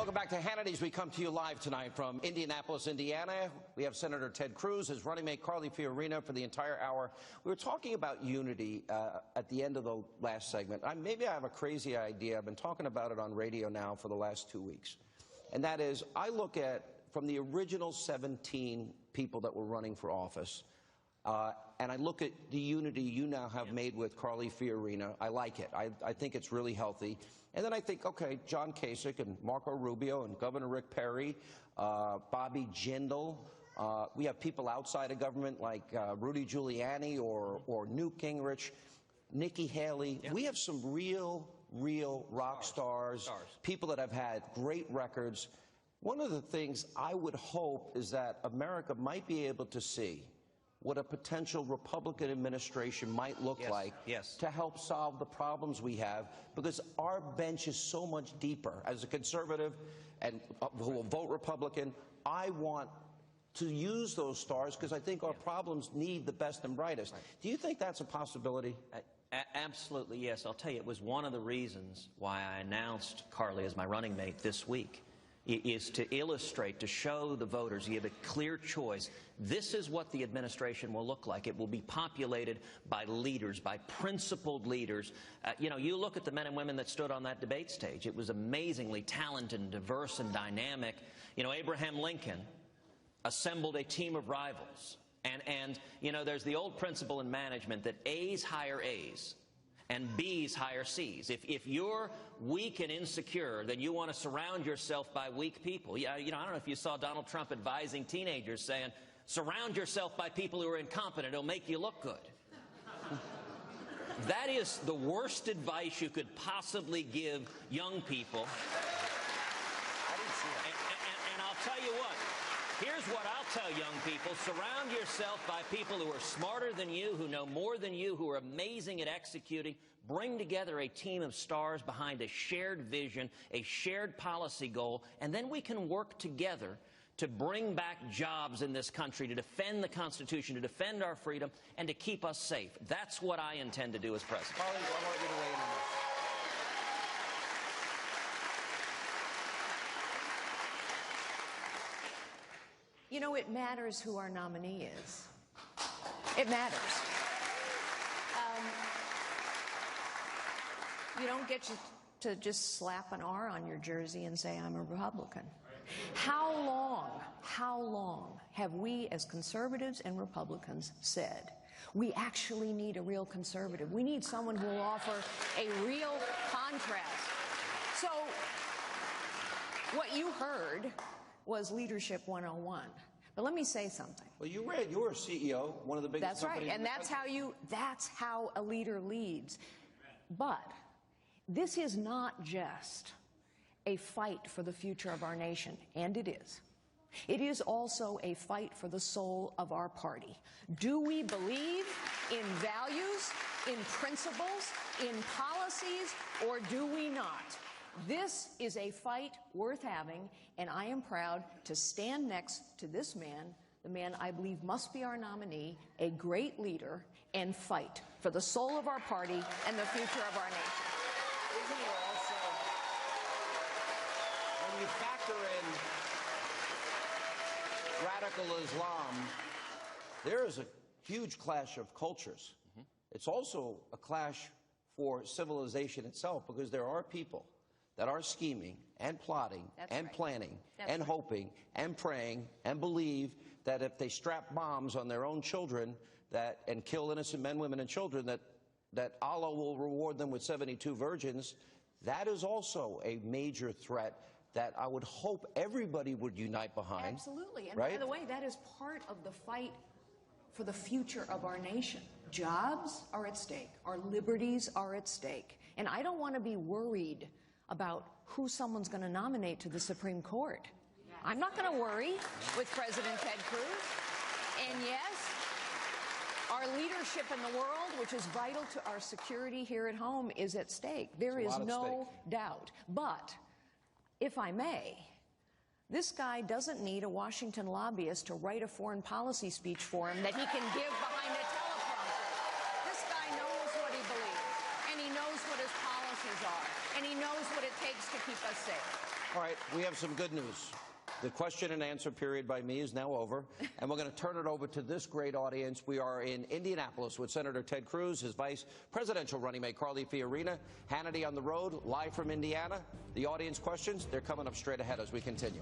Welcome back to Hannity's. We come to you live tonight from Indianapolis, Indiana. We have Senator Ted Cruz, his running mate Carly Fiorina for the entire hour. We were talking about unity at the end of the last segment. Maybe I have a crazy idea. I've been talking about it on radio now for the last 2 weeks. And that is, I look at, from the original 17 people that were running for office, and I look at the unity you now have made with Carly Fiorina. I like it. I think it's really healthy. And then I think, okay, John Kasich and Marco Rubio and Governor Rick Perry, Bobby Jindal. We have people outside of government like Rudy Giuliani or Newt Gingrich, Nikki Haley. Yeah. We have some real rock stars, people that have had great records. One of the things I would hope is that America might be able to see what a potential Republican administration might look like to help solve the problems we have, because our bench is so much deeper. As a conservative and who will vote Republican, I want to use those stars because I think our problems need the best and brightest. Do you think that's a possibility? Absolutely, yes. I'll tell you, it was one of the reasons why I announced Carly as my running mate this week, is to illustrate, to show the voters you have a clear choice. This is what the administration will look like. It will be populated by leaders, by principled leaders. You look at the men and women that stood on that debate stage. It was amazingly talented, diverse, and dynamic. Abraham Lincoln assembled a team of rivals. And there's the old principle in management that A's hire A's and B's hire C's. If you're weak and insecure, then you want to surround yourself by weak people. I don't know if you saw Donald Trump advising teenagers saying, surround yourself by people who are incompetent. It'll make you look good. That is the worst advice you could possibly give young people. I didn't see that. And I'll tell you what. Here's what I'll tell young people. Surround yourself by people who are smarter than you, who know more than you, who are amazing at executing. Bring together a team of stars behind a shared vision, a shared policy goal, and then we can work together to bring back jobs in this country, to defend the Constitution, to defend our freedom, and to keep us safe. That's what I intend to do as president. Carly, I want you to weigh in on this. It matters who our nominee is. It matters. You don't get to just slap an R on your jersey and say, I'm a Republican. How long have we as conservatives and Republicans said, we actually need a real conservative? We need someone who will offer a real contrast. So what you heard was Leadership 101. But let me say something. Well, you were a CEO, one of the biggest companies. That's right, and that's how a leader leads. But this is not just a fight for the future of our nation, and it is. It is also a fight for the soul of our party. Do we believe in values, in principles, in policies, or do we not? This is a fight worth having, and I am proud to stand next to this man, the man I believe must be our nominee, a great leader, and fight for the soul of our party and the future of our nation. Isn't it also, when you factor in radical Islam, there is a huge clash of cultures. It's also a clash for civilization itself, because there are people that are scheming and plotting planning and hoping and praying and believe that if they strap bombs on their own children and kill innocent men, women, and children, that Allah will reward them with 72 virgins. That is also a major threat that I would hope everybody would unite behind. Absolutely. And by the way, that is part of the fight for the future of our nation. Jobs are at stake. Our liberties are at stake. And I don't want to be worried about who someone's going to nominate to the Supreme Court. I'm not going to worry with President Ted Cruz. And yes, our leadership in the world, which is vital to our security here at home, is at stake. There is no doubt. But, if I may, this guy doesn't need a Washington lobbyist to write a foreign policy speech for him that he can give behind a teleprompter. This guy knows what he believes, and he knows what his policies are. and he knows what it takes to keep us safe. All right, we have some good news. The question and answer period by me is now over, and we're going to turn it over to this great audience. We are in Indianapolis with Senator Ted Cruz, his vice presidential running mate, Carly Fiorina, Hannity on the road, live from Indiana. The audience questions, they're coming up straight ahead as we continue.